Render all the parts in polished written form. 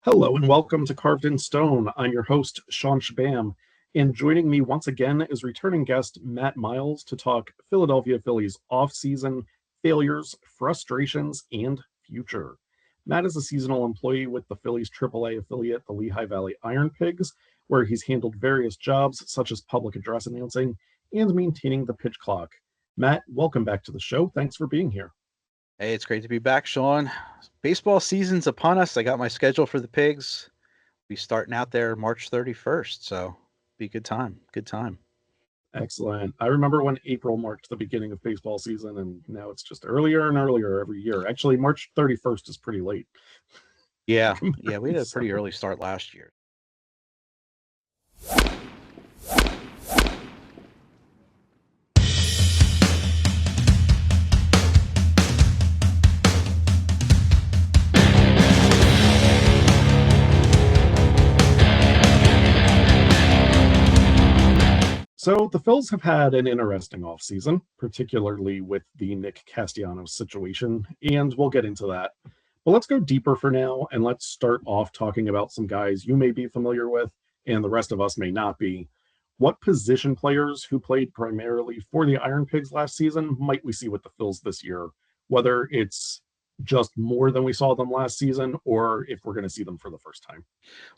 Hello and welcome to Carved in Stone. I'm your host, Shawn Chabam, and joining me once again is returning guest Matt Miles to talk Philadelphia Phillies offseason, failures, frustrations, and future. Matt is a seasonal employee with the Phillies AAA affiliate, the Lehigh Valley IronPigs, where he's handled various jobs such as public address announcing and maintaining the pitch clock. Matt, welcome back to the show. Thanks for being here. Hey, it's great to be back, Shawn. Baseball season's upon us. I got my schedule for the Pigs. Be starting out there March 31st, so be a good time. Good time. Excellent. I remember when April marked the beginning of baseball season, and now it's just earlier and earlier every year. Actually, March 31st is pretty late. Yeah, we had a pretty early start last year. So the Phils have had an interesting offseason, particularly with the Nick Castellanos situation, and we'll get into that. But let's go deeper for now, and let's start off talking about some guys you may be familiar with, and the rest of us may not be. What position players who played primarily for the Iron Pigs last season might we see with the Phils this year? Whether it's just more than we saw them last season, or if we're going to see them for the first time.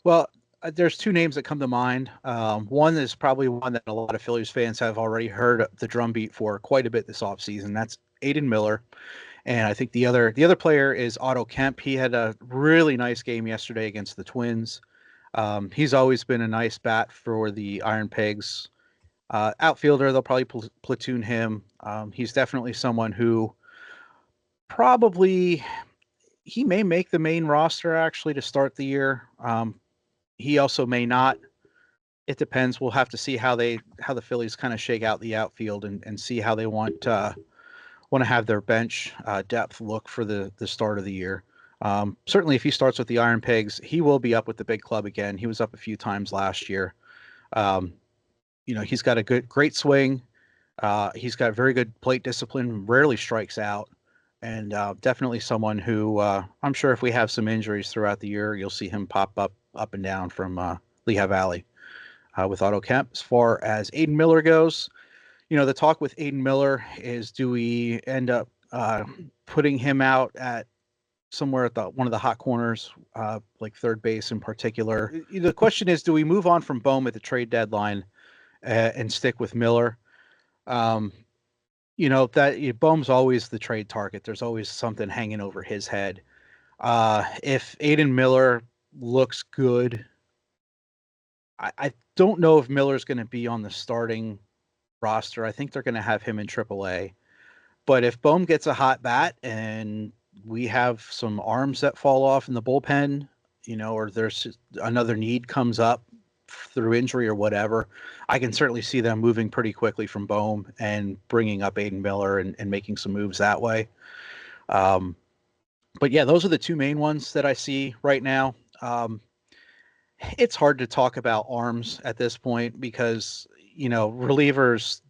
Well, there's two names that come to mind. One is probably one that a lot of Phillies fans have already heard the drumbeat for quite a bit this offseason. That's Aiden Miller. And I think the other player is Otto Kemp. He had a really nice game yesterday against the Twins. He's always been a nice bat for the Iron Pigs. Outfielder, they'll probably platoon him. He's definitely someone who probably he may make the main roster actually to start the year. He also may not. It depends. We'll have to see how the Phillies kind of shake out the outfield and see how they want to have their bench depth look for the start of the year. Certainly, if he starts with the Iron Pigs, he will be up with the big club again. He was up a few times last year. He's got a great swing. He's got very good plate discipline. Rarely strikes out, and definitely someone who I'm sure if we have some injuries throughout the year, you'll see him pop up and down from Lehigh Valley with Otto Kemp. As far as Aiden Miller goes, the talk with Aiden Miller is, do we end up putting him out at somewhere at one of the hot corners, like third base in particular? The question is, do we move on from Bohm at the trade deadline and stick with Miller? That Bohm's always the trade target. There's always something hanging over his head. If Aiden Miller looks good, I don't know if Miller's going to be on the starting roster. I think they're going to have him in AAA. But if Bohm gets a hot bat and we have some arms that fall off in the bullpen, or there's another need comes up through injury or whatever, I can certainly see them moving pretty quickly from Bohm and bringing up Aiden Miller and making some moves that way. But yeah, those are the two main ones that I see right now. It's hard to talk about arms at this point because, relievers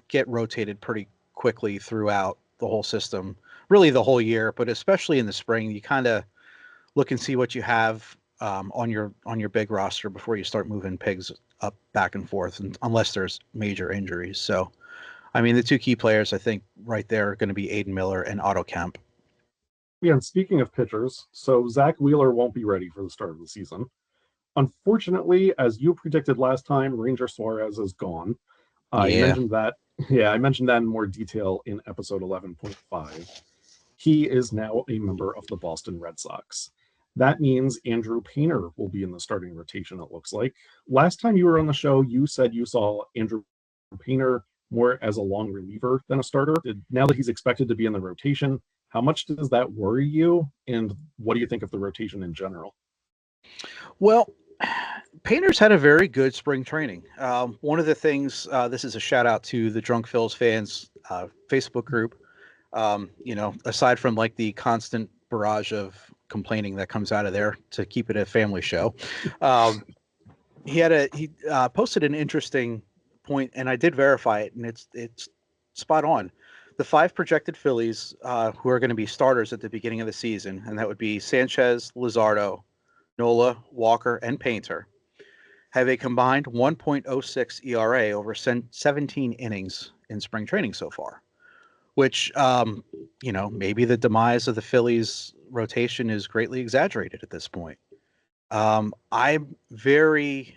get rotated pretty quickly throughout the whole system, really the whole year, but especially in the spring, you kind of look and see what you have on your big roster before you start moving pigs up back and forth, and unless there's major injuries. So, I mean, the two key players I think right there are going to be Aiden Miller and Otto Kemp. Yeah, and speaking of pitchers, so Zach Wheeler won't be ready for the start of the season. Unfortunately, as you predicted last time, Ranger Suarez is gone. I Yeah. mentioned that. Yeah, I mentioned that in more detail in episode 11.5. He is now a member of the Boston Red Sox. That means Andrew Painter will be in the starting rotation, it looks like. Last time you were on the show, you said you saw Andrew Painter more as a long reliever than a starter. Now that he's expected to be in the rotation, how much does that worry you? And what do you think of the rotation in general? Well, Painter's had a very good spring training. One of the things, this is a shout out to the Drunk Phils fans Facebook group. Aside from like the constant barrage of complaining that comes out of there to keep it a family show, he posted an interesting point, and I did verify it, and it's spot on. The 5 projected Phillies who are going to be starters at the beginning of the season, and that would be Sanchez, Luzardo, Nola, Walker, and Painter have a combined 1.06 ERA over 17 innings in spring training so far, which, maybe the demise of the Phillies rotation is greatly exaggerated at this point. I'm very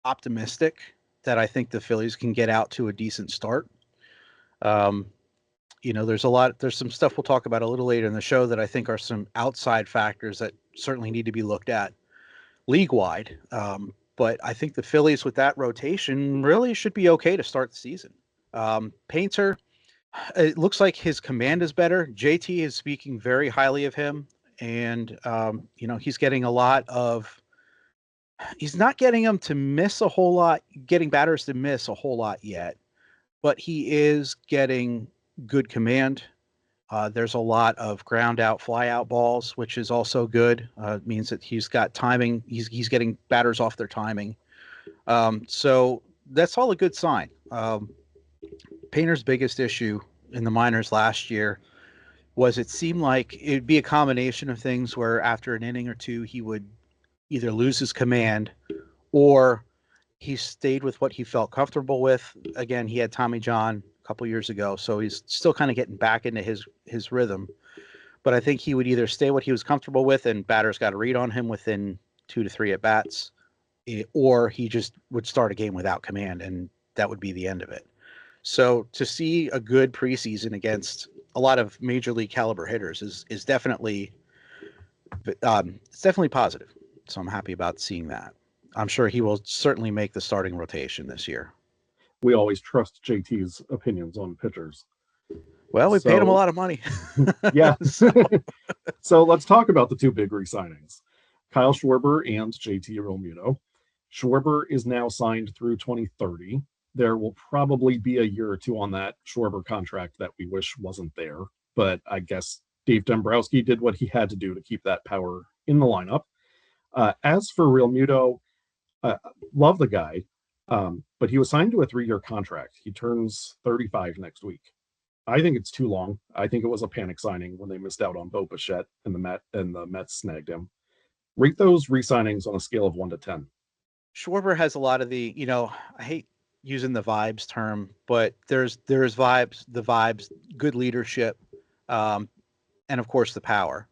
optimistic that I think the Phillies can get out to a decent start. Um, there's some stuff we'll talk about a little later in the show that I think are some outside factors that certainly need to be looked at league wide. But I think the Phillies with that rotation really should be okay to start the season. Painter, it looks like his command is better. JT is speaking very highly of him, and he's getting a lot of. He's not getting them to miss a whole lot, getting batters to miss a whole lot yet, but he is getting good command. There's a lot of ground out, fly out balls, which is also good. It means that he's got timing. He's getting batters off their timing. So that's all a good sign. Painter's biggest issue in the minors last year was it seemed like it'd be a combination of things where after an inning or two, he would either lose his command or he stayed with what he felt comfortable with. Again, he had Tommy John a couple years ago, so he's still kind of getting back into his rhythm. But I think he would either stay what he was comfortable with, and batters got a read on him within 2 to 3 at bats, or he just would start a game without command, and that would be the end of it. So to see a good preseason against a lot of major league caliber hitters is definitely it's definitely positive. So I'm happy about seeing that. I'm sure he will certainly make the starting rotation this year. We always trust JT's opinions on pitchers. Well, we paid him a lot of money. Yeah. So let's talk about the two big re-signings, Kyle Schwarber and JT Realmuto. Schwarber is now signed through 2030. There will probably be a year or two on that Schwarber contract that we wish wasn't there, but I guess Dave Dombrowski did what he had to do to keep that power in the lineup. As for Realmuto, love the guy, but he was signed to a 3-year contract. He turns 35 next week. I think it's too long. I think it was a panic signing when they missed out on Bo Bichette and the Mets snagged him. Rate those re-signings on a scale of 1 to 10. Schwarber has a lot of I hate using the vibes term, but there's vibes, good leadership, and of course the power.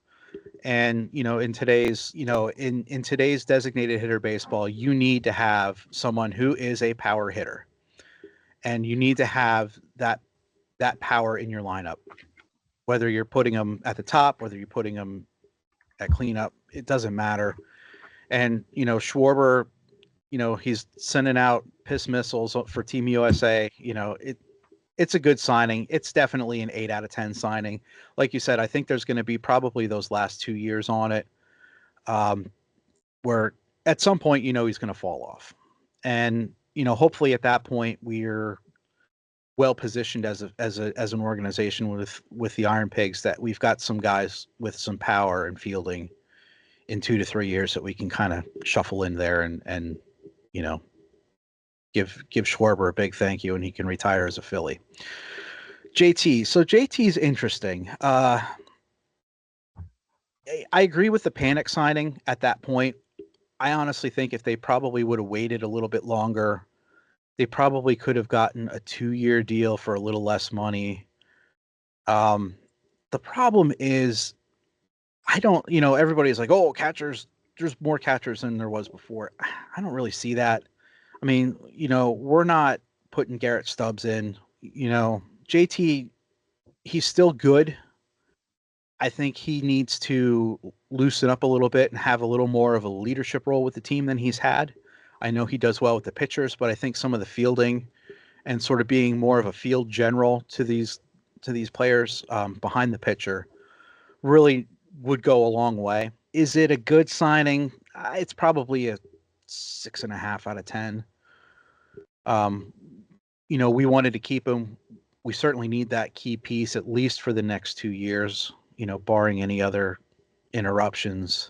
And in today's in today's designated hitter baseball, you need to have someone who is a power hitter, and you need to have that power in your lineup. Whether you're putting them at the top, whether you're putting them at cleanup, it doesn't matter. And Schwarber, he's sending out piss missiles for Team USA. It's a good signing. It's definitely an 8 out of 10 signing. Like you said, I think there's going to be probably those last 2 years on it, where at some point, he's going to fall off. And, hopefully at that point we're well positioned as an organization with the IronPigs that we've got some guys with some power and fielding in 2 to 3 years that we can kind of shuffle in there and give Schwarber a big thank you and he can retire as a Philly. JT. So JT's interesting. I agree with the panic signing at that point. I honestly think if they probably would have waited a little bit longer, they probably could have gotten a 2-year deal for a little less money. The problem is, I don't, everybody's like, oh, catchers, there's more catchers than there was before. I don't really see that. I mean, we're not putting Garrett Stubbs in. JT, he's still good. I think he needs to loosen up a little bit and have a little more of a leadership role with the team than he's had. I know he does well with the pitchers, but I think some of the fielding and sort of being more of a field general to these players behind the pitcher really would go a long way. Is it a good signing? It's probably a 6.5 out of 10. We wanted to keep him. We certainly need that key piece at least for the next 2 years, barring any other interruptions.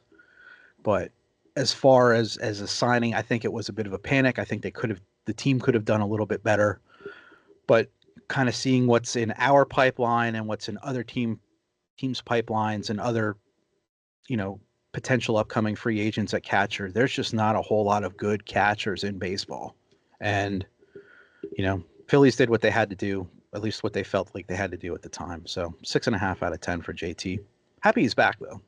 But as far as a signing, I think it was a bit of a panic. I think the team could have done a little bit better. But kind of seeing what's in our pipeline and what's in other teams' pipelines and other, potential upcoming free agents at catcher, there's just not a whole lot of good catchers in baseball. And, Phillies did what they had to do, at least what they felt like they had to do at the time. So 6.5 out of 10 for JT. Happy he's back though.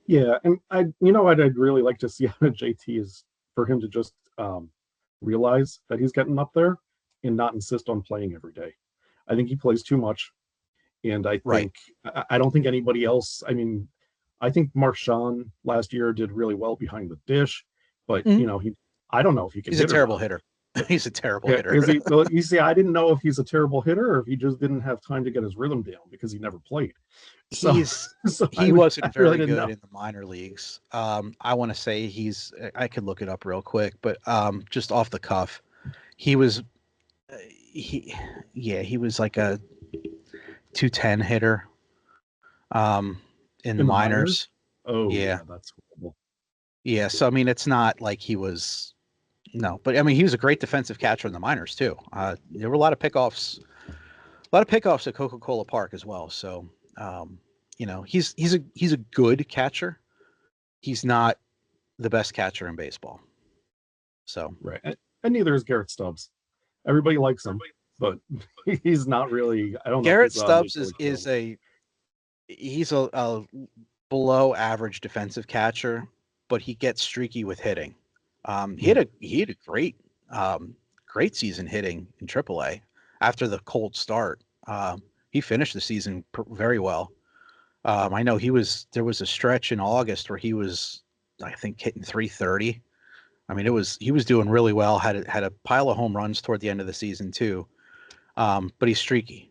Yeah, and what I'd really like to see out of JT is for him to just realize that he's getting up there and not insist on playing every day. I think he plays too much, and Right. I don't think anybody else. I mean, I think Shawn last year did really well behind the dish, but I don't know if he can. He's a terrible hitter. He's a terrible hitter. Is he? Well, you see, I didn't know if he's a terrible hitter or if he just didn't have time to get his rhythm down because he never played. He wasn't very good in the minor leagues. I want to say I could look it up real quick, but just off the cuff, he was he was like a 210 hitter in the minors. Oh yeah, that's horrible. Yeah, so I mean, it's not like he was but I mean, he was a great defensive catcher in the minors too. There were a lot of pickoffs at Coca-Cola Park as well. So he's a good catcher. He's not the best catcher in baseball. So right, and neither is Garrett Stubbs. Everybody likes him, but he's not really. I don't know. Garrett Stubbs is a below average defensive catcher, but he gets streaky with hitting. He had a great season hitting in AAA after the cold start. He finished the season very well. I know there was a stretch in August where he was, I think, hitting 330. I mean, he was doing really well. Had a pile of home runs toward the end of the season too. But he's streaky.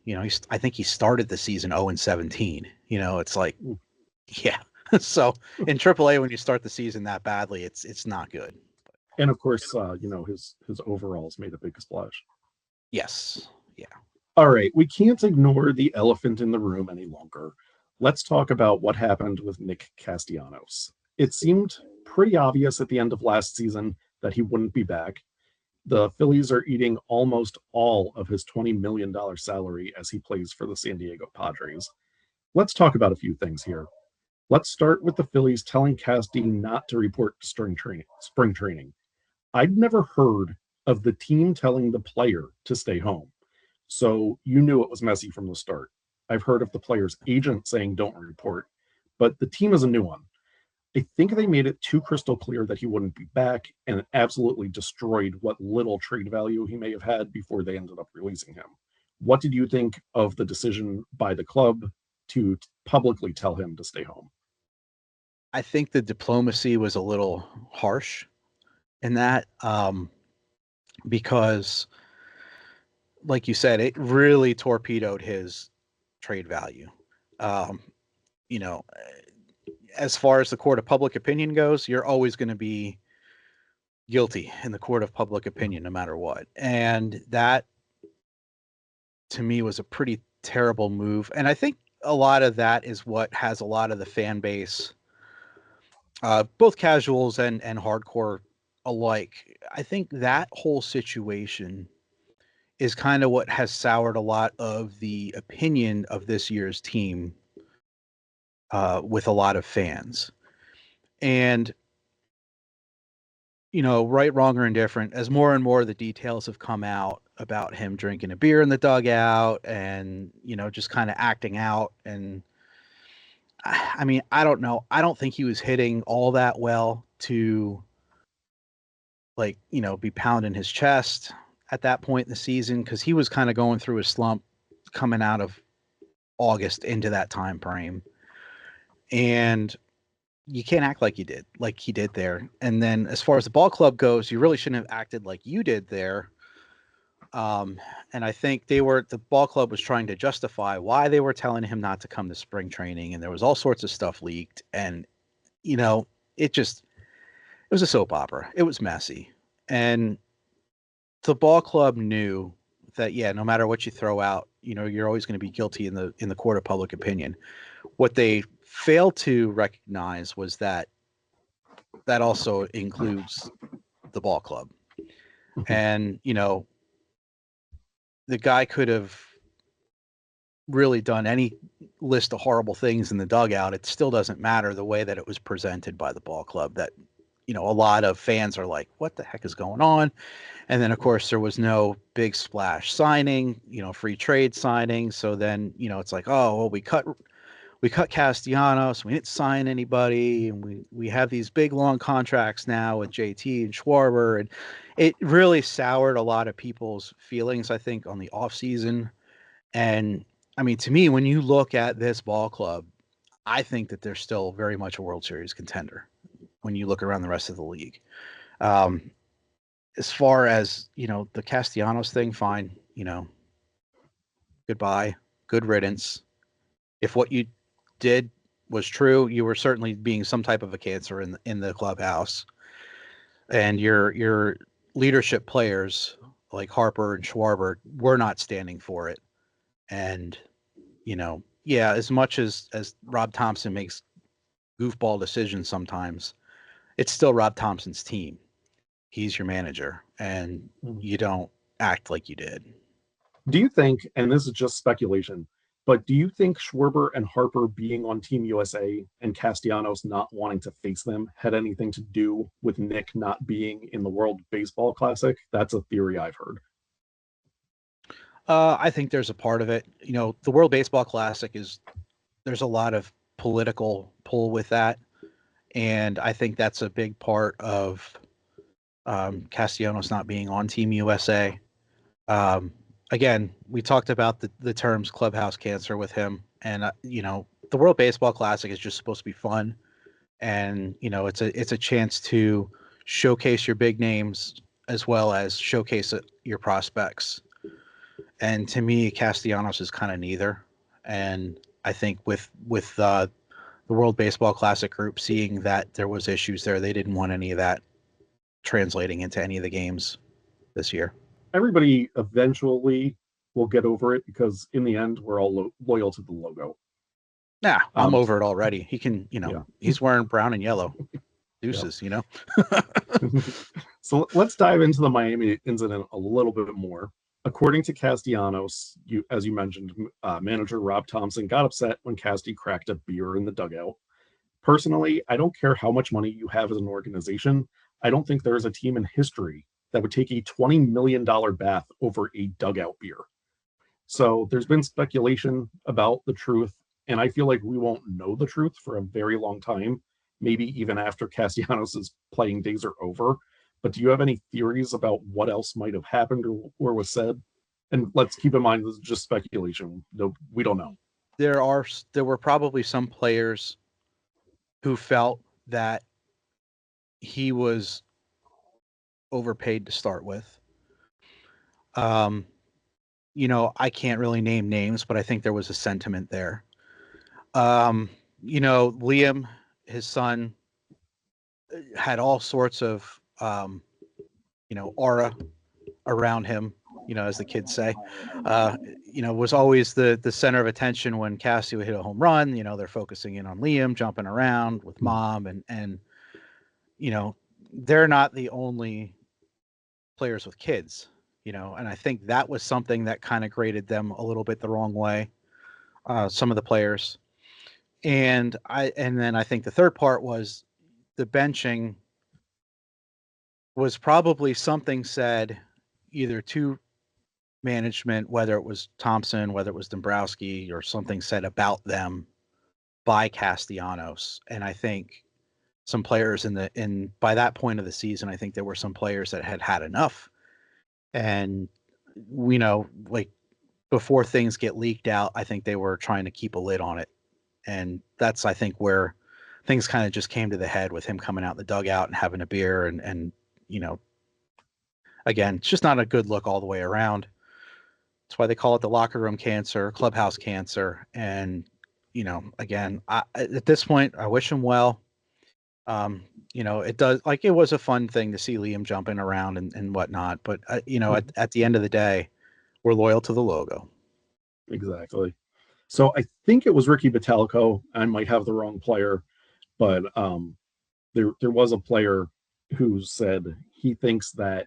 I think he started the season 0-17. It's like, yeah. So in AAA, when you start the season that badly, it's not good. And of course, his overalls made a big splash. Yes. Yeah. All right, we can't ignore the elephant in the room any longer. Let's talk about what happened with Nick Castellanos. It seemed pretty obvious at the end of last season that he wouldn't be back. The Phillies are eating almost all of his $20 million salary as he plays for the San Diego Padres. Let's talk about a few things here. Let's start with the Phillies telling Casty not to report to spring training. I'd never heard of the team telling the player to stay home. So you knew it was messy from the start. I've heard of the player's agent saying don't report, but the team is a new one. I think they made it too crystal clear that he wouldn't be back, and it absolutely destroyed what little trade value he may have had before they ended up releasing him. What did you think of the decision by the club to publicly tell him to stay home? I think the diplomacy was a little harsh in that, because, like you said, it really torpedoed his trade value. As far as the court of public opinion goes, you're always going to be guilty in the court of public opinion, no matter what. And that, to me, was a pretty terrible move. And I think a lot of that is what has a lot of the fan base, both casuals and hardcore alike. I think that whole situation is kind of what has soured a lot of the opinion of this year's team with a lot of fans. And, right, wrong, or indifferent, as more and more of the details have come out about him drinking a beer in the dugout and, just kind of acting out. And I mean, I don't know. I don't think he was hitting all that well to, be pounding his chest at that point in the season, because he was kind of going through a slump coming out of August into that time frame. And you can't act like he did there. And then as far as the ball club goes, you really shouldn't have acted like you did there. And I think the ball club was trying to justify why they were telling him not to come to spring training. And there was all sorts of stuff leaked. And, it was a soap opera. It was messy. And the ball club knew that, yeah, no matter what you throw out, you're always going to be guilty in the court of public opinion. What they failed to recognize was that also includes the ball club. And, the guy could have really done any list of horrible things in the dugout, it still doesn't matter the way that it was presented by the ball club. That, a lot of fans are like, what the heck is going on? And then, of course, there was no big splash signing, free trade signing. So then, it's like, oh, well, we cut Castellanos, we didn't sign anybody, and we have these big long contracts now with JT and Schwarber, and it really soured a lot of people's feelings, I think, on the offseason. And I mean, to me, when you look at this ball club, I think that they're still very much a World Series contender when you look around the rest of the league. Um, as far as, the Castellanos thing, fine, goodbye, good riddance. If what you did was true, you were certainly being some type of a cancer in the clubhouse. And your leadership players like Harper and Schwarber were not standing for it. And, yeah, as much as Rob Thompson makes goofball decisions sometimes, it's still Rob Thompson's team. He's your manager, and you don't act like you did. Do you think, and this is just speculation, but do you think Schwarber and Harper being on Team USA and Castellanos not wanting to face them had anything to do with Nick not being in the World Baseball Classic? That's a theory I've heard. I think there's a part of it. The World Baseball Classic there's a lot of political pull with that. And I think that's a big part of Castellanos not being on Team USA. Again, we talked about the terms clubhouse cancer with him. And, the World Baseball Classic is just supposed to be fun. And, it's a chance to showcase your big names as well as showcase your prospects. And to me, Castellanos is kind of neither. And I think with the World Baseball Classic group seeing that there was issues there, they didn't want any of that translating into any of the games this year. Everybody eventually will get over it because in the end, we're all loyal to the logo. Nah, I'm over it already. He can, Yeah. he's wearing brown and yellow. Deuces, Yep. So let's dive into the Miami incident a little bit more. According to Castellanos, as you mentioned, manager Rob Thompson got upset when Casty cracked a beer in the dugout. Personally, I don't care how much money you have as an organization. I don't think there is a team in history that would take a $20 million bath over a dugout beer. So there's been speculation about the truth, and I feel like we won't know the truth for a very long time, maybe even after Castellanos' playing days are over. But do you have any theories about what else might have happened or was said? And let's keep in mind this is just speculation. No, we don't know. There were probably some players who felt that he was overpaid to start with. I can't really name names, but I think there was a sentiment there. Liam, his son, had all sorts of, aura around him, as the kids say. Was always the center of attention when Cassie would hit a home run. They're focusing in on Liam jumping around with mom, and they're not the only players with kids, and I think that was something that kind of graded them a little bit the wrong way. Some of the players. And then I think the third part was the benching was probably something said either to management, whether it was Thompson, whether it was Dombrowski, or something said about them by Castellanos. And I think some players by that point of the season, I think there were some players that had had enough. And like before things get leaked out, I think they were trying to keep a lid on it. And that's, I think, where things kind of just came to the head with him coming out the dugout and having a beer. And again, it's just not a good look all the way around. That's why they call it the locker room cancer, clubhouse cancer. And, again, at this point, I wish him well. It does, like, it was a fun thing to see Liam jumping around and whatnot. But, at the end of the day, we're loyal to the logo. Exactly. So I think it was Ricky Bottalico. I might have the wrong player, but there was a player who said he thinks that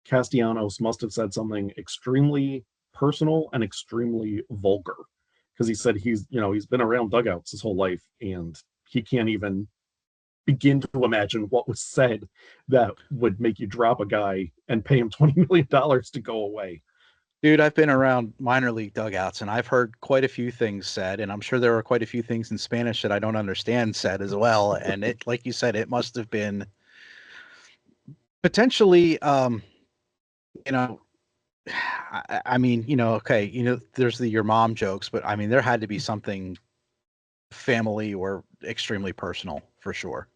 Castellanos must have said something extremely personal and extremely vulgar. because he said he's been around dugouts his whole life, and he can't even begin to imagine what was said that would make you drop a guy and pay him $20 million to go away. Dude, I've been around minor league dugouts and I've heard quite a few things said, and I'm sure there were quite a few things in Spanish that I don't understand said as well. And it, like you said, it must have been potentially, you know, I mean, okay, there's your mom jokes, but I mean, there had to be something family or extremely personal for sure.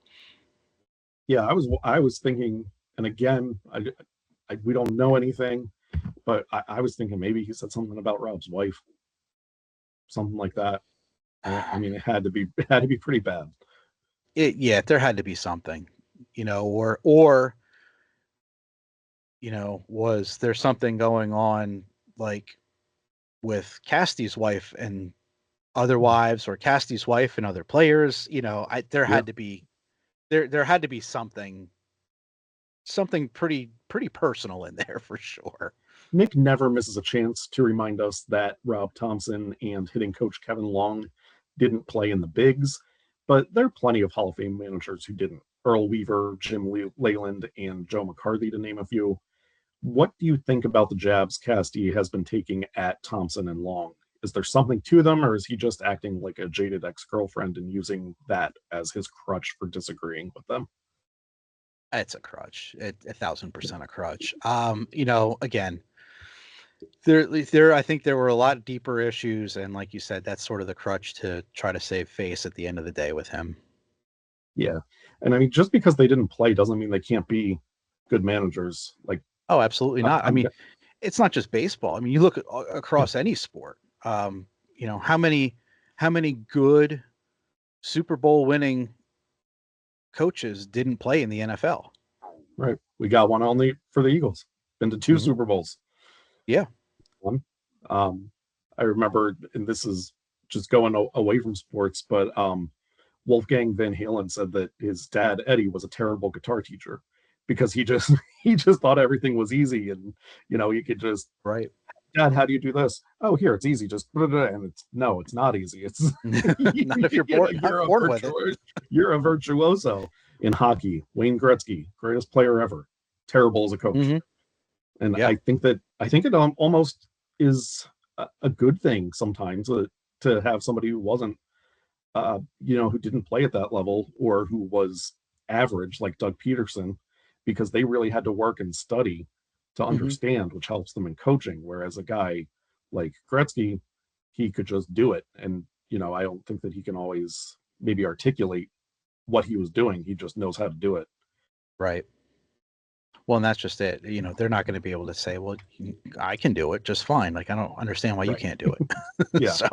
Yeah, I was thinking, and again, we don't know anything, but I was thinking maybe he said something about Rob's wife, something like that. I mean, it had to be pretty bad. Yeah, there had to be something, or was there something going on like with Casty's wife and other wives, or Casty's wife and other players? There Yeah, had to be there had to be something pretty personal in there for sure. Nick never misses a chance to remind us that Rob Thompson and hitting coach Kevin Long didn't play in the bigs, but there are plenty of Hall of Fame managers who didn't. Earl Weaver, Jim Leyland, and Joe McCarthy, to name a few. What do you think about the jabs Casty has been taking at Thompson and Long? Is there something to them, or is he just acting like a jaded ex-girlfriend and using that as his crutch for disagreeing with them? It's a crutch, 1,000% a crutch. Again, I think there were a lot deeper issues, and like you said, that's sort of the crutch to try to save face at the end of the day with him. Yeah. And I mean, just because they didn't play doesn't mean they can't be good managers. Like, Oh, absolutely not. I I'm mean, it's not just baseball. I mean, you look across any sport. How many good Super Bowl winning coaches didn't play in the NFL? right. We got one only for the Eagles. Been to two Hmm. Super Bowls. Yeah. One. Um, I remember, and this is just going away from sports, but Wolfgang Van Halen said that his dad Eddie was a terrible guitar teacher because he just he just thought everything was easy, and you could just, Right. Dad, how do you do this? Oh, here, it's easy, just put it in. And it's no, it's not easy. It's Not if you're born not born with it. You're a virtuoso in hockey. Wayne Gretzky, greatest player ever, terrible as a coach. Hmm. And Yeah. I think it almost is a good thing sometimes to have somebody who wasn't who didn't play at that level or who was average, like Doug Peterson, because they really had to work and study to Hmm. understand, which helps them in coaching. Whereas a guy like Gretzky, he could just do it. And, I don't think that he can always maybe articulate what he was doing. He just knows how to do it. Right. Well, and that's just it. They're not going to be able to say, "Well, I can do it just fine." Like, I don't understand why you Right. can't do it. Yeah. So,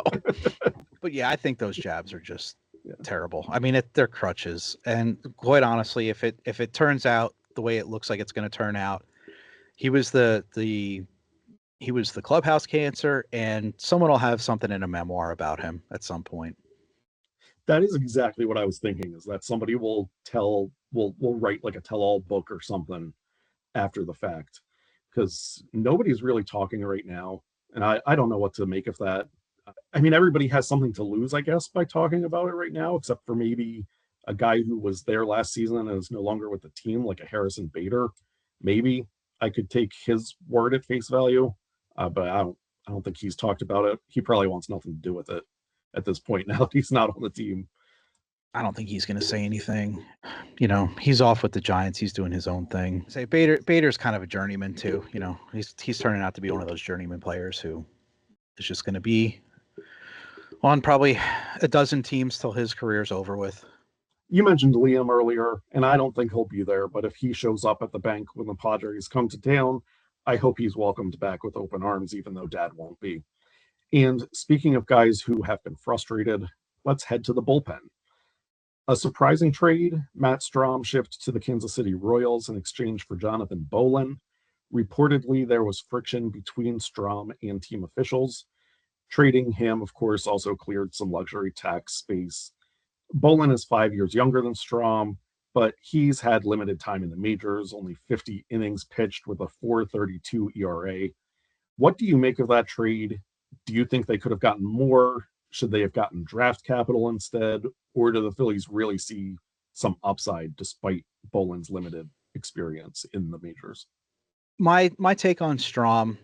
but yeah, I think those jabs are just Yeah. terrible. I mean, they're crutches, and quite honestly, if it turns out the way it looks like it's going to turn out, he was the clubhouse cancer, and someone will have something in a memoir about him at some point. That is exactly what I was thinking, is that somebody will write like a tell-all book or something after the fact, because nobody's really talking right now, and I don't know what to make of that. I mean, everybody has something to lose, I guess, by talking about it right now, except for maybe a guy who was there last season and is no longer with the team, like a Harrison Bader. Maybe I could take his word at face value, but I don't think he's talked about it. He probably wants nothing to do with it at this point now that he's not on the team. I don't think he's going to say anything. He's off with the Giants. He's doing his own thing. Say Bader's kind of a journeyman too. He's turning out to be one of those journeyman players who is just going to be on probably a dozen teams till his career's over with. You mentioned Liam earlier, and I don't think he'll be there, but if he shows up at the bank when the Padres come to town, I hope he's welcomed back with open arms, even though Dad won't be. And speaking of guys who have been frustrated, let's head to the bullpen. A surprising trade: Matt Strahm shipped to the Kansas City Royals in exchange for Jonathan Bolin. Reportedly, there was friction between Strahm and team officials. Trading him, of course, also cleared some luxury tax space. Bolin is 5 years younger than Strahm, but he's had limited time in the majors, only 50 innings pitched with a 4.32 ERA. What do you make of that trade? Do you think they could have gotten more Should they have gotten draft capital instead? Or do the Phillies really see some upside despite Boland's limited experience in the majors? My take on Strom,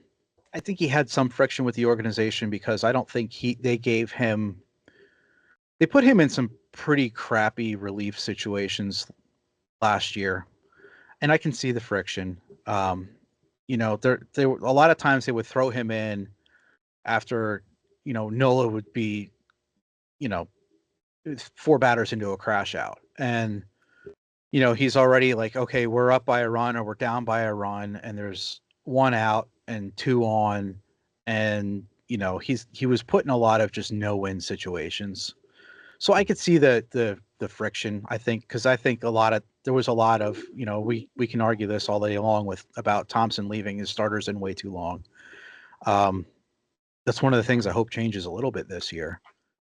I think he had some friction with the organization because I don't think they put him in some pretty crappy relief situations last year, and I can see the friction. There a lot of times they would throw him in after, Nola would be, you know, 4 batters into a crash out, and he's already like, okay, we're up by a run or we're down by a run, and there's 1 out and 2 on, and he was put in a lot of just no win situations. So I could see the friction. I think because I think there was a lot of we can argue this all day long about Thompson leaving his starters in way too long. That's one of the things I hope changes a little bit this year.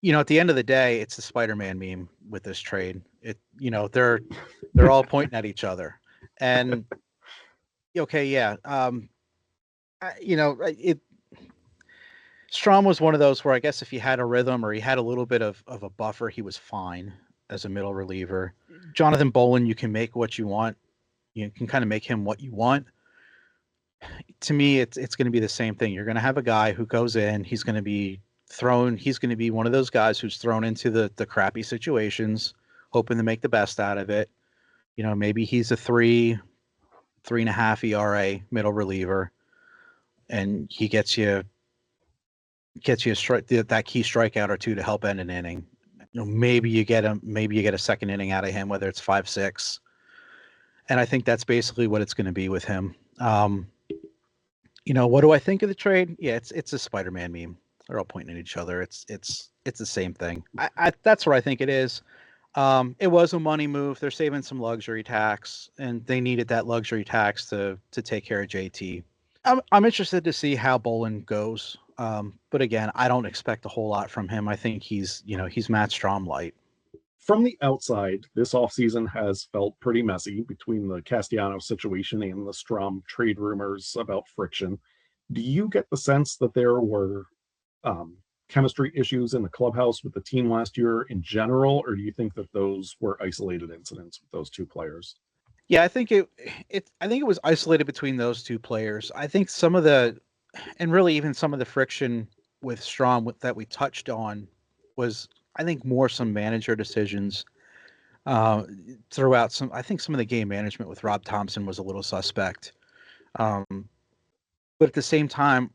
At the end of the day, it's the Spider-Man meme with this trade. They're all pointing at each other, and okay, yeah. It Strom was one of those where I guess if he had a rhythm or he had a little bit of a buffer, he was fine as a middle reliever. Jonathan Boland, you can make what you want. You can kind of make him what you want. To me, it's going to be the same thing. You're going to have a guy who goes in. He's going to be one of those guys who's thrown into the crappy situations, hoping to make the best out of it. Maybe he's a 3.5 ERA middle reliever, and he gets you that key strikeout or two to help end an inning. Maybe you get a second inning out of him, whether it's 5-6. And I think that's basically what it's going to be with him. What do I think of the trade? Yeah, it's a Spider-Man meme. They're all pointing at each other. It's the same thing. That's what I think it is. It was a money move. They're saving some luxury tax, and they needed that luxury tax to take care of JT. I'm interested to see how Boland goes. But again, I don't expect a whole lot from him. I think he's Matt Strom light. From the outside, this offseason has felt pretty messy between the Castellanos situation and the Strom trade rumors about friction. Do you get the sense that there were chemistry issues in the clubhouse with the team last year in general, or do you think that those were isolated incidents with those two players? Yeah, I think it was isolated between those two players. I think and really even some of the friction with Strom that we touched on was, I think, more some manager decisions throughout I think some of the game management with Rob Thompson was a little suspect. But at the same time,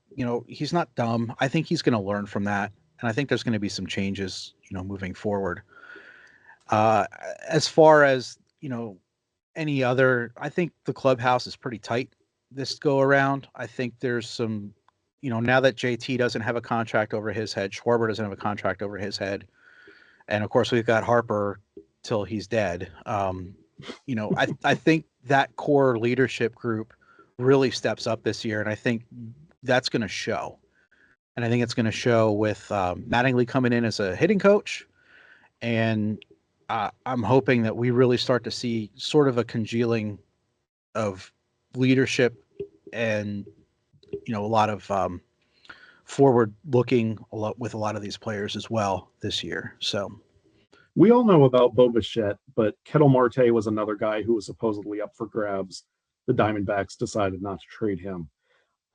he's not dumb. I think he's going to learn from that. And I think there's going to be some changes, moving forward. As far as, any other, I think the clubhouse is pretty tight this go around. I think there's some, now that JT doesn't have a contract over his head, Schwarber doesn't have a contract over his head. And of course we've got Harper till he's dead. I think that core leadership group really steps up this year. And I think that's going to show. And I think it's going to show with Mattingly coming in as a hitting coach. And I'm hoping that we really start to see sort of a congealing of leadership and, a lot of forward looking with a lot of these players as well this year. So we all know about Bo Bichette, but Kettle Marte was another guy who was supposedly up for grabs. The Diamondbacks decided not to trade him.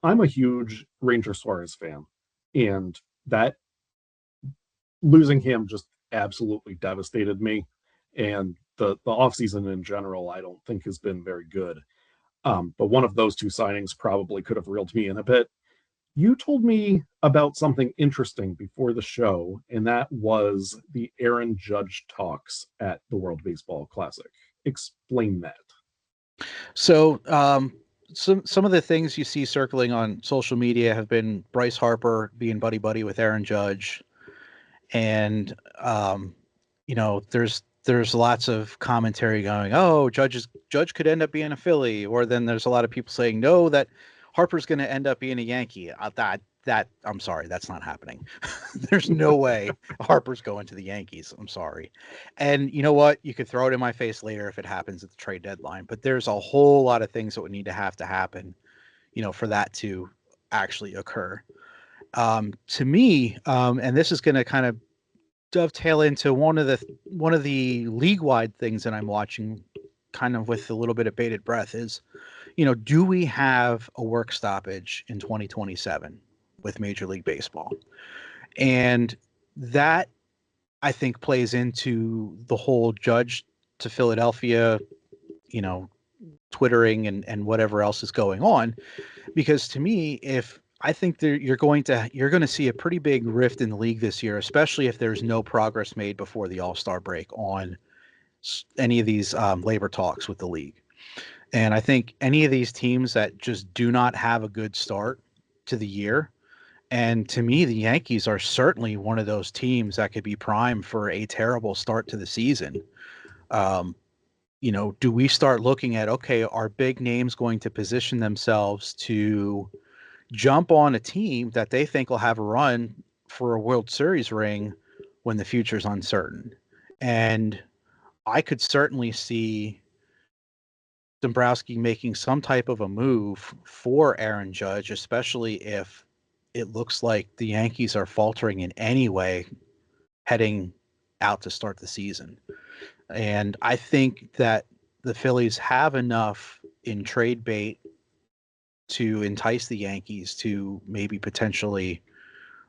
I'm a huge Ranger Suarez fan, and that losing him just absolutely devastated me. And the offseason in general, I don't think has been very good. But one of those two signings probably could have reeled me in a bit. You told me about something interesting before the show, and that was the Aaron Judge talks at the World Baseball Classic. Explain that. So, some of the things you see circling on social media have been Bryce Harper being buddy buddy with Aaron Judge, and there's lots of commentary going, oh, Judge could end up being a Philly, or then there's a lot of people saying no, that Harper's going to end up being a Yankee. That I'm sorry, that's not happening. There's no way Harper's going to the Yankees. I'm sorry. And you know what? You could throw it in my face later if it happens at the trade deadline. But there's a whole lot of things that would need to happen, for that to actually occur. To me, and this is going to kind of dovetail into one of the league-wide things that I'm watching, kind of with a little bit of bated breath, is, do we have a work stoppage in 2027 with Major League Baseball? And that, I think, plays into the whole Judge to Philadelphia, twittering and whatever else is going on. Because to me, if I think you're going to see a pretty big rift in the league this year, especially if there's no progress made before the All-Star break on any of these labor talks with the league. And I think any of these teams that just do not have a good start to the year, and to me, the Yankees are certainly one of those teams that could be primed for a terrible start to the season. Um, do we start looking at, okay, are big names going to position themselves to jump on a team that they think will have a run for a World Series ring when the future's uncertain? And I could certainly see Dombrowski making some type of a move for Aaron Judge, especially if it looks like the Yankees are faltering in any way heading out to start the season. And I think that the Phillies have enough in trade bait to entice the Yankees to maybe potentially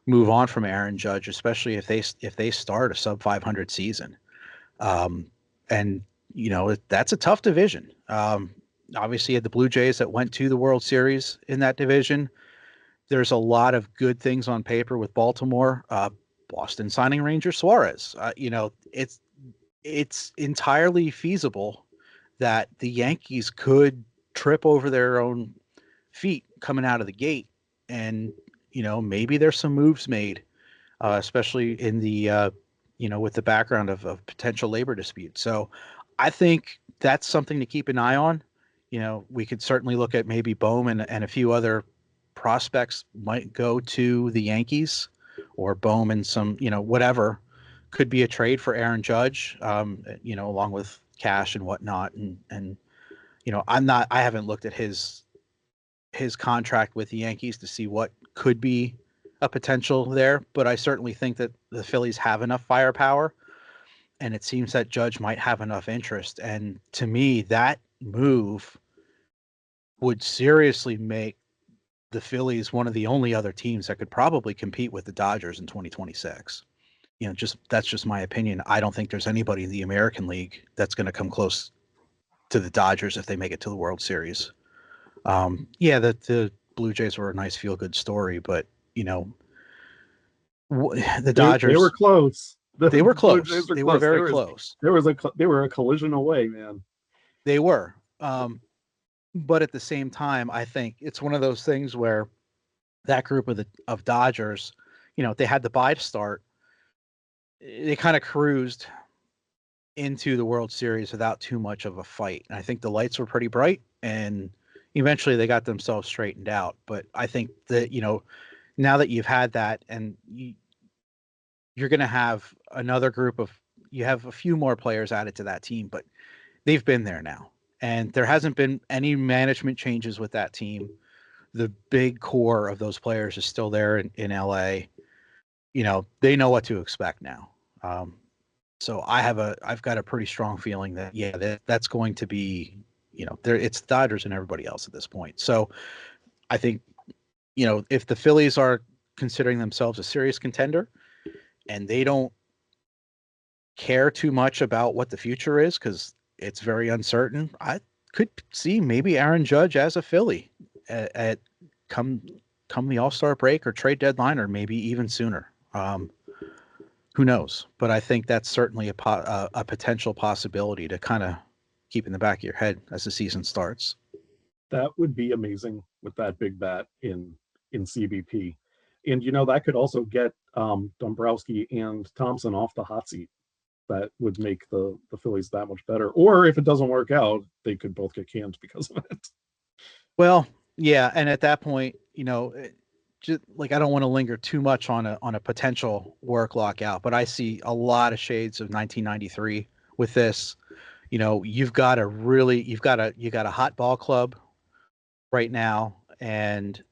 move on from Aaron Judge, especially if they start a sub 500 season. And that's a tough division. Obviously, you had the Blue Jays that went to the World Series in that division. There's a lot of good things on paper with Baltimore. Boston signing Ranger Suarez. It's entirely feasible that the Yankees could trip over their own feet coming out of the gate, and maybe there's some moves made, especially in the with the background of potential labor disputes. So I think that's something to keep an eye on. We could certainly look at maybe Bohm and a few other prospects might go to the Yankees, or Bohm and some, whatever could be a trade for Aaron Judge, along with cash and whatnot. And I haven't looked at his contract with the Yankees to see what could be a potential there, but I certainly think that the Phillies have enough firepower, and it seems that Judge might have enough interest. And to me, that move would seriously make the Phillies one of the only other teams that could probably compete with the Dodgers in 2026. That's just my opinion. I don't think there's anybody in the American League that's going to come close to the Dodgers if they make it to the World Series. The Blue Jays were a nice feel-good story, but the Dodgers, they were close. they were Blue close. Jays were They were close. very close. They were a collision away, man. They were. But at the same time, I think it's one of those things where that group of Dodgers, they had the bye to start. They kind of cruised into the World Series without too much of a fight. And I think the lights were pretty bright, and eventually they got themselves straightened out. But I think that, now that you've had that, and you're going to have another group you have a few more players added to that team, but they've been there now. And there hasn't been any management changes with that team. The big core of those players is still there in LA. They know what to expect now. So I've got a pretty strong feeling that, that's going to be, it's Dodgers and everybody else at this point. So I think, if the Phillies are considering themselves a serious contender and they don't care too much about what the future is, because it's very uncertain, I could see maybe Aaron Judge as a Philly at come the All-Star break or trade deadline, or maybe even sooner. Who knows? But I think that's certainly a potential possibility to kind of keep in the back of your head as the season starts. That would be amazing with that big bat in CBP. And that could also get Dombrowski and Thompson off the hot seat. That would make the Phillies that much better. Or if it doesn't work out, they could both get canned because of it. Well, yeah, and at that point, just like, I don't want to linger too much on a potential work lockout, but I see a lot of shades of 1993 with this. You've got a hot ball club right now, and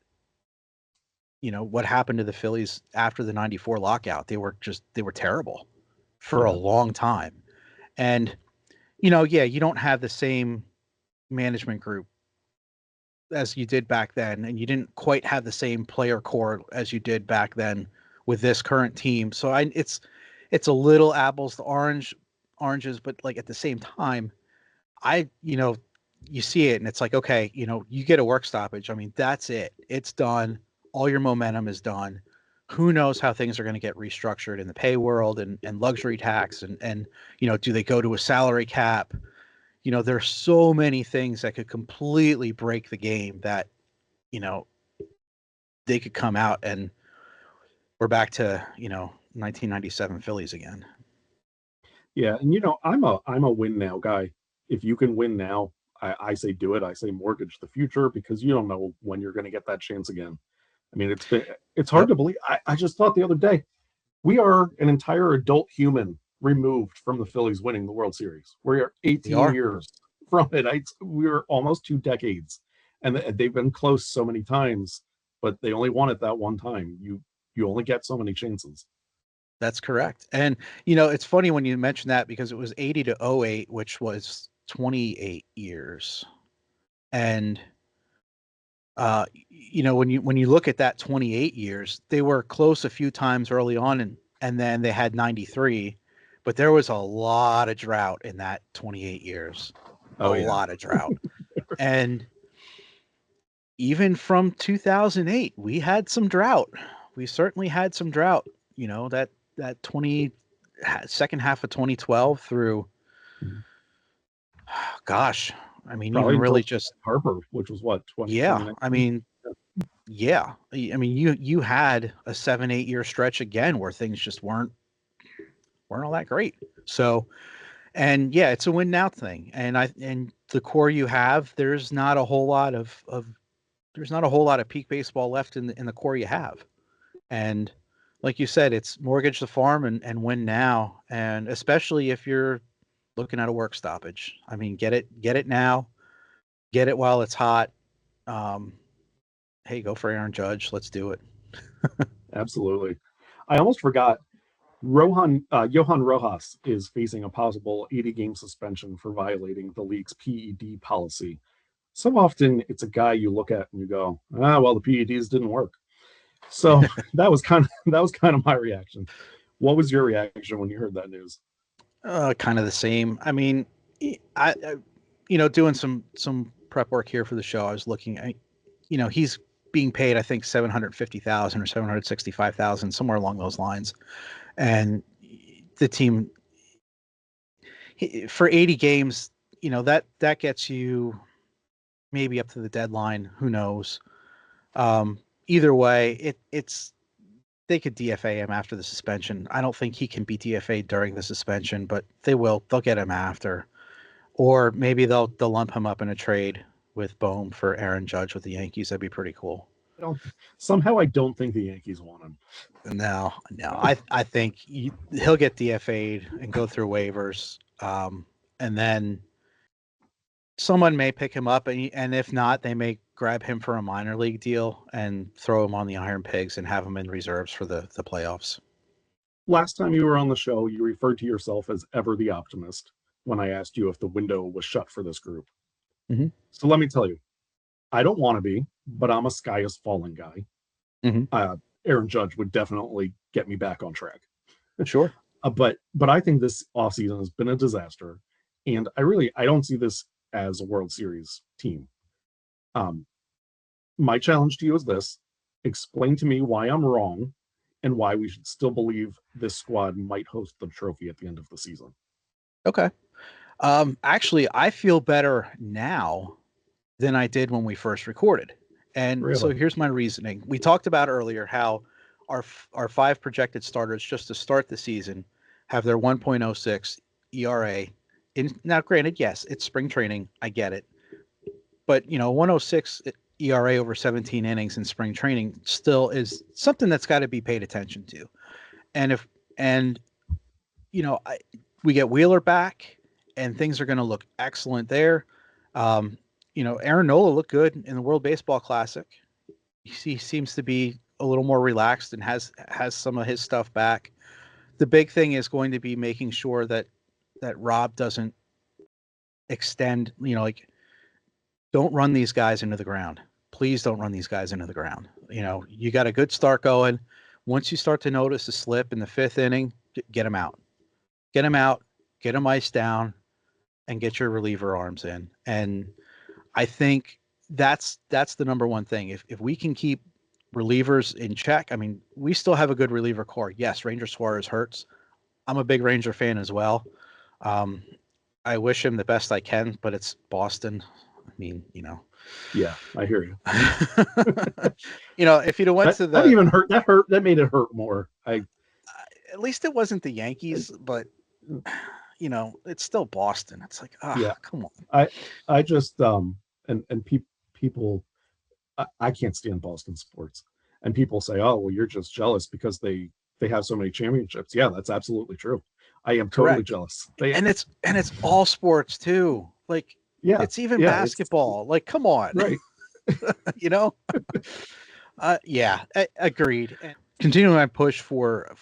what happened to the Phillies after the 94 lockout. They were terrible for a Yeah. long time. And, yeah, you don't have the same management group as you did back then, and you didn't quite have the same player core as you did back then with this current team. So it's a little apples to oranges, but like at the same time, you see it and it's like, okay, you get a work stoppage. I mean, that's it. It's done. All your momentum is done. Who knows how things are going to get restructured in the pay world and luxury tax and do they go to a salary cap? There's so many things that could completely break the game that, you know, they could come out and we're back to, 1997 Phillies again. Yeah, and I'm a win now guy. If you can win now, I say do it. I say mortgage the future because you don't know when you're going to get that chance again. I mean, it's hard Yep. to believe. I just thought the other day we are an entire adult human removed from the Phillies winning the World Series. We are We 18 are. years from it. We're almost 2 decades, and they've been close so many times, but they only won it that one time. You only get so many chances. That's correct. And, it's funny when you mention that because it was 80 to '08, which was 28 years. And, when you look at that 28 years, they were close a few times early on and then they had 93, but there was a lot of drought in that 28 years, a Oh yeah, lot of drought. And even from 2008, we had some drought. We certainly had some drought. That 20 second half of 2012 through, gosh, I mean, even probably really until just, Harper, which was what yeah. I 2019. mean, yeah. I mean, you had a 7-8 year stretch again where things just weren't all that great. So, and yeah, it's a win now thing. And the core you have, there's not a whole lot of peak baseball left in the core you have. And like you said, it's mortgage the farm and win now. And especially if you're looking at a work stoppage. I mean, get it now, get it while it's hot. Um, hey, go for Aaron Judge. Let's do it. Absolutely. I almost forgot. Johan Rojas is facing a possible 80-game suspension for violating the league's PED policy. So often, it's a guy you look at and you go, well, the PEDs didn't work. So that was kind of my reaction. What was your reaction when you heard that news? Kind of the same. I mean, I doing some prep work here for the show. I was looking at, he's being paid, I think 750,000 or 765,000, somewhere along those lines, and the team for 80 games, that gets you maybe up to the deadline. Who knows? Either way, it's they could DFA him after the suspension. I don't think he can be DFA'd during the suspension, but they will. They'll get him after. Or maybe they'll lump him up in a trade with Bohm for Aaron Judge with the Yankees. That'd be pretty cool. I don't think the Yankees want him. No, I think he'll get DFA'd and go through waivers, and then someone may pick him up, and if not, they may grab him for a minor league deal and throw him on the IronPigs and have him in reserves for the playoffs. Last time you were on the show, you referred to yourself as ever the optimist when I asked you if the window was shut for this group. Mm-hmm. So let me tell you, I don't want to be, but I'm a sky is falling guy. Mm-hmm. Aaron Judge would definitely get me back on track. Sure. But I think this offseason has been a disaster, and I don't see this as a World Series team. Um, my challenge to you is this: explain to me why I'm wrong, and why we should still believe this squad might host the trophy at the end of the season. Okay. Actually, I feel better now than I did when we first recorded. And so Really? here's my reasoning. We talked about earlier how our five projected starters just to start the season have their 1.06 ERA. Now, granted, yes, it's spring training. I get it. But, 106 ERA over 17 innings in spring training still is something that's got to be paid attention to. And and we get Wheeler back and things are going to look excellent there. Aaron Nola looked good in the World Baseball Classic. He seems to be a little more relaxed and has some of his stuff back. The big thing is going to be making sure that Rob doesn't extend, like, don't run these guys into the ground. Please don't run these guys into the ground. You got a good start going. Once you start to notice a slip in the fifth inning, get them out. Get them out, get them iced down, and get your reliever arms in. And I think that's the number one thing. If we can keep relievers in check, I mean, we still have a good reliever core. Yes, Ranger Suarez hurts. I'm a big Ranger fan as well. I wish him the best I can, but it's Boston. I mean, Yeah, I hear you. If you'd have went to that even hurt. That made it hurt more. At least it wasn't the Yankees, but it's still Boston. It's like, yeah, come on. I just and people, I can't stand Boston sports, and people say, oh well, you're just jealous because they have so many championships. Yeah, that's absolutely true. I am totally jealous. And it's all sports too. Like, yeah, it's even basketball. Like, come on, right? Yeah, agreed. And continuing my push for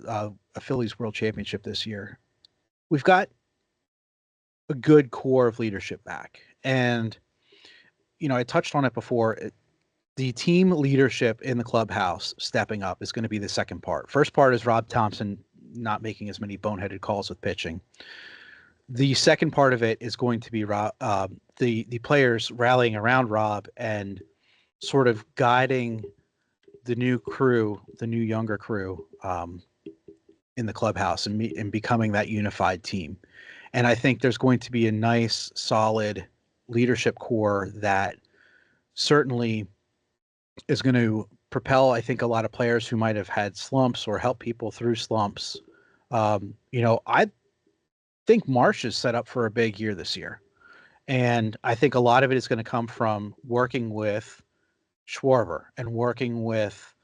a Phillies World Championship this year, we've got a good core of leadership back, and I touched on it before. The team leadership in the clubhouse stepping up is going to be the second part. First part is Rob Thompson not making as many boneheaded calls with pitching. The second part of it is going to be the players rallying around Rob and sort of guiding the new crew, the new younger crew, in the clubhouse and becoming that unified team. And I think there's going to be a nice, solid leadership core that certainly is going to propel, I think, a lot of players who might have had slumps or help people through slumps. I think Marsh is set up for a big year this year. And I think a lot of it is going to come from working with Schwarber and working with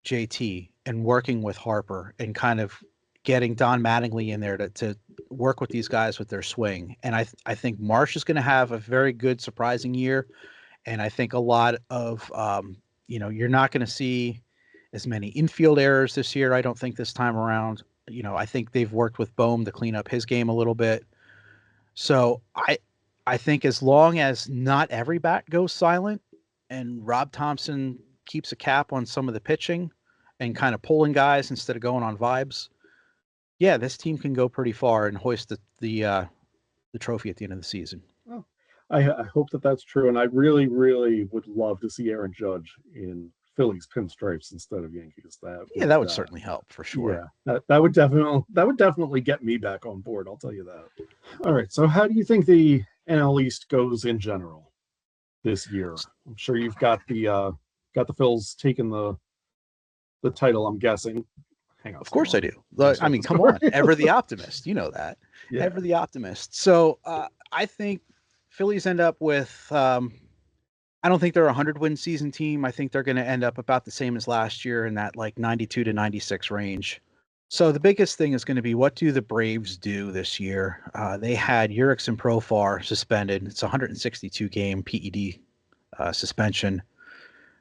JT and working with Harper and kind of getting Don Mattingly in there to work with these guys with their swing. And I think Marsh is going to have a very good, surprising year. And I think a lot of, you're not going to see as many infield errors this year. I don't think this time around. I think they've worked with Bohm to clean up his game a little bit. So I think as long as not every bat goes silent and Rob Thompson keeps a cap on some of the pitching and kind of pulling guys instead of going on vibes, yeah, this team can go pretty far and hoist the trophy at the end of the season. Well, I hope that that's true, and I really, really would love to see Aaron Judge in Phillies pinstripes instead of Yankees. That would certainly help for sure. Yeah, that would definitely get me back on board. I'll tell you that. All right, so how do you think the NL East goes in general this year? I'm sure you've got the Phils taking the title. I'm guessing. Hang on. Of course I do. I mean, come on, ever the optimist. You know that. Yeah. Ever the optimist. So I think Phillies end up with. I don't think they're a 100-win season team. I think they're going to end up about the same as last year in that like 92 to 96 range. So the biggest thing is going to be, what do the Braves do this year? They had Jurickson Profar suspended. It's a 162-game PED suspension.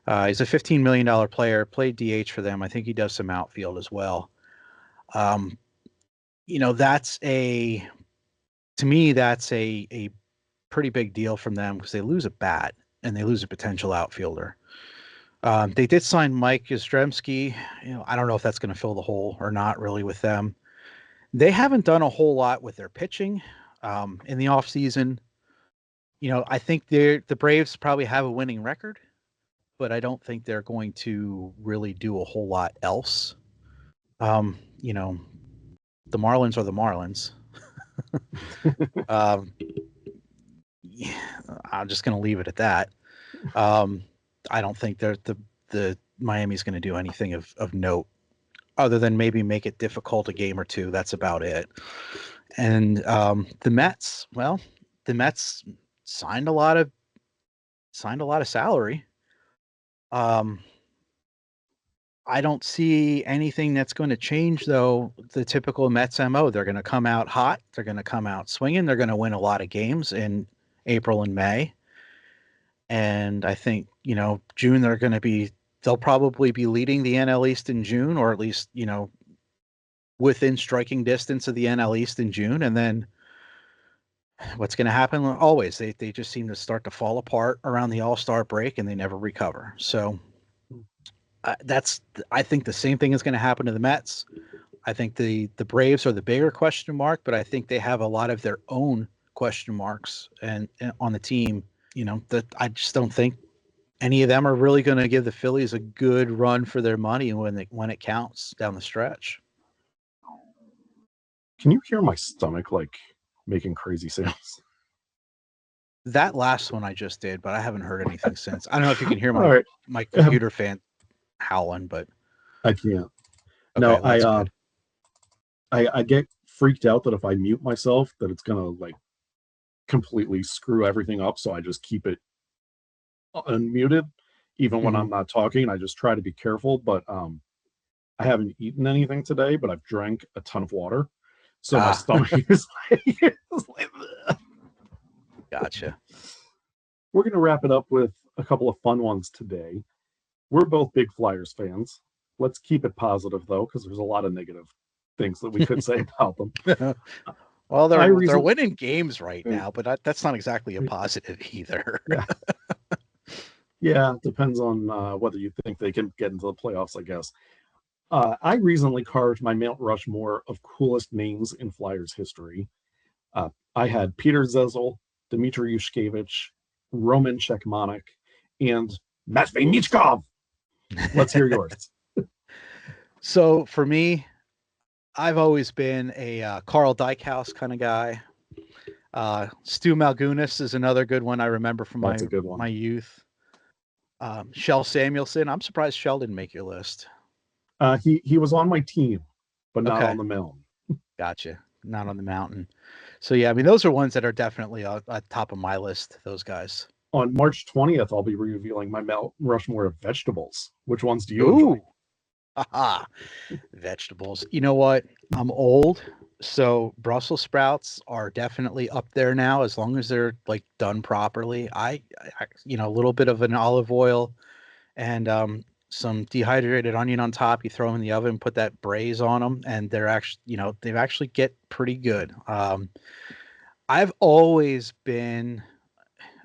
He's a $15 million player, played DH for them. I think he does some outfield as well. That's to me, that's a pretty big deal from them because they lose a bat and they lose a potential outfielder. They did sign Mike Yastrzemski. I don't know if that's going to fill the hole or not really with them. They haven't done a whole lot with their pitching in the offseason. I think the Braves probably have a winning record, but I don't think they're going to really do a whole lot else. The Marlins are the Marlins. I'm just going to leave it at that. I don't think the Miami's going to do anything of note other than maybe make it difficult a game or two. That's about it. And the Mets signed a lot of salary. I don't see anything that's going to change, though, the typical Mets MO. They're going to come out hot. They're going to come out swinging. They're going to win a lot of games in April and May. And I think, June, they're going to be they'll probably be leading the NL East in June, or at least, within striking distance of the NL East in June. And then what's going to happen? Always, they just seem to start to fall apart around the All-Star break, and they never recover. So I think the same thing is going to happen to the Mets. I think the Braves are the bigger question mark, but I think they have a lot of their own question marks and on the team. That I just don't think any of them are really going to give the Phillies a good run for their money when it counts down the stretch. Can you hear my stomach like making crazy sounds? That last one I just did, but I haven't heard anything since. I don't know if you can hear my Right. computer fan howling, but I can't. okay, No, well, that's good. I get freaked out that if I mute myself, that it's gonna like completely screw everything up. So I just keep it unmuted, even when I'm not talking. I just try to be careful. But I haven't eaten anything today, but I've drank a ton of water, so my stomach is like Gotcha. We're gonna wrap it up with a couple of fun ones today. We're both big Flyers fans. Let's keep it positive though, because there's a lot of negative things that we could say about them. Well, they're winning games right now, but that's not exactly a positive either. Yeah, depends on whether you think they can get into the playoffs, I guess. I recently carved my Mount Rushmore of coolest names in Flyers history. I had Peter Zezel, Dmitry Yushkevich, Roman Czechmanek, and Matvey Michkov. Let's hear yours. So for me, I've always been a Carl Dykhouse kind of guy. Stu Malgunas is another good one I remember from That's a good one. my youth. Shell Samuelson. I'm surprised Shell didn't make your list. He was on my team, but not Okay. on the mountain. Gotcha. Not on the mountain. So yeah, I mean, those are ones that are definitely at top of my list. Those guys. On March 20th, I'll be revealing my Mount Rushmore of vegetables. Which ones do you enjoy? Haha. Vegetables. You know what? I'm old, so Brussels sprouts are definitely up there now as long as they're like done properly. I a little bit of an olive oil and some dehydrated onion on top. You throw them in the oven, put that braise on them, and they're actually, they actually get pretty good. I've always been,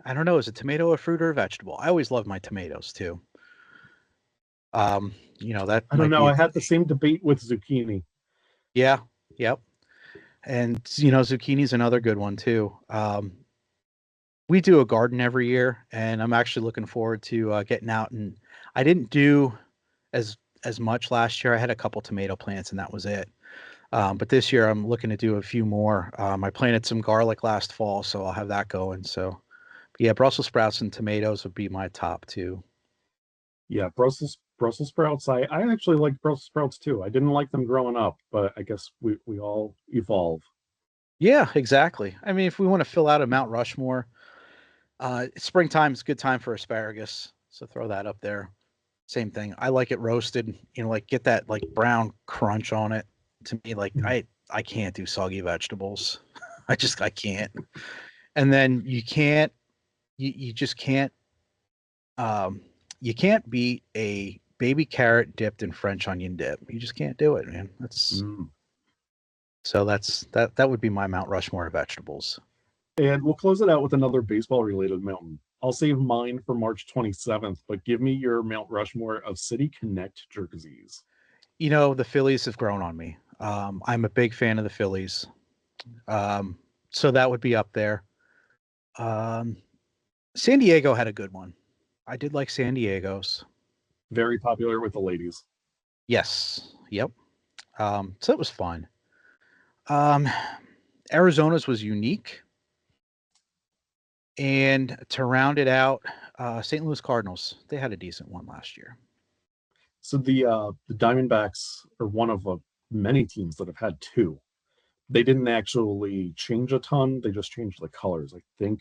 I don't know, is it tomato a fruit or a vegetable? I always love my tomatoes too. That I don't know. I had the same debate with zucchini. Yeah. Yep. And zucchini's another good one too. We do a garden every year, and I'm actually looking forward to getting out. And I didn't do as much last year. I had a couple tomato plants, and that was it. But this year, I'm looking to do a few more. I planted some garlic last fall, so I'll have that going. So, yeah, Brussels sprouts and tomatoes would be my top two. Yeah, Brussels sprouts. I actually like Brussels sprouts too. I didn't like them growing up, but I guess we all evolve. Yeah, exactly. I mean, if we want to fill out a Mount Rushmore, springtime is a good time for asparagus. So throw that up there. Same thing. I like it roasted, like get that like brown crunch on it. To me, like I can't do soggy vegetables. I can't. And then you just can't you can't beat a baby carrot dipped in French onion dip. You just can't do it, man. So that would be my Mount Rushmore of vegetables. And we'll close it out with another baseball related mountain. I'll save mine for March 27th, but give me your Mount Rushmore of City Connect jerseys. The Phillies have grown on me. I'm a big fan of the Phillies. So that would be up there. San Diego had a good one. I did like San Diego's. Very popular with the ladies. Yes. Yep. So it was fun. Arizona's was unique. And to round it out, St. Louis Cardinals, they had a decent one last year. So the Diamondbacks are one of many teams that have had two. They didn't actually change a ton. They just changed the colors. I think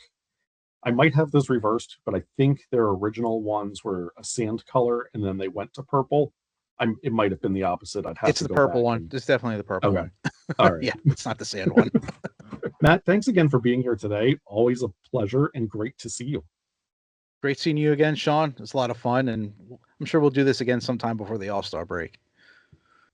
I might have this reversed, but I think their original ones were a sand color, and then they went to purple. It might have been the opposite. It's the purple one. It's definitely the purple one. All right. Yeah, it's not the sand one. Matt, thanks again for being here today. Always a pleasure and great to see you. Great seeing you again, Shawn. It's a lot of fun, and I'm sure we'll do this again sometime before the All-Star break.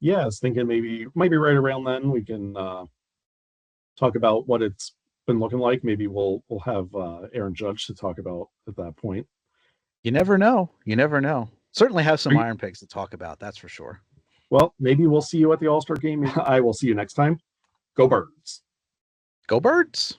Yeah, I was thinking maybe right around then we can talk about what it's been looking like. Maybe we'll have Aaron Judge to talk about at that point. You never know. You never know. Certainly have some Are you- Iron Pigs to talk about. That's for sure. Well, maybe we'll see you at the All-Star game. I will see you next time. Go Birds. Go Birds.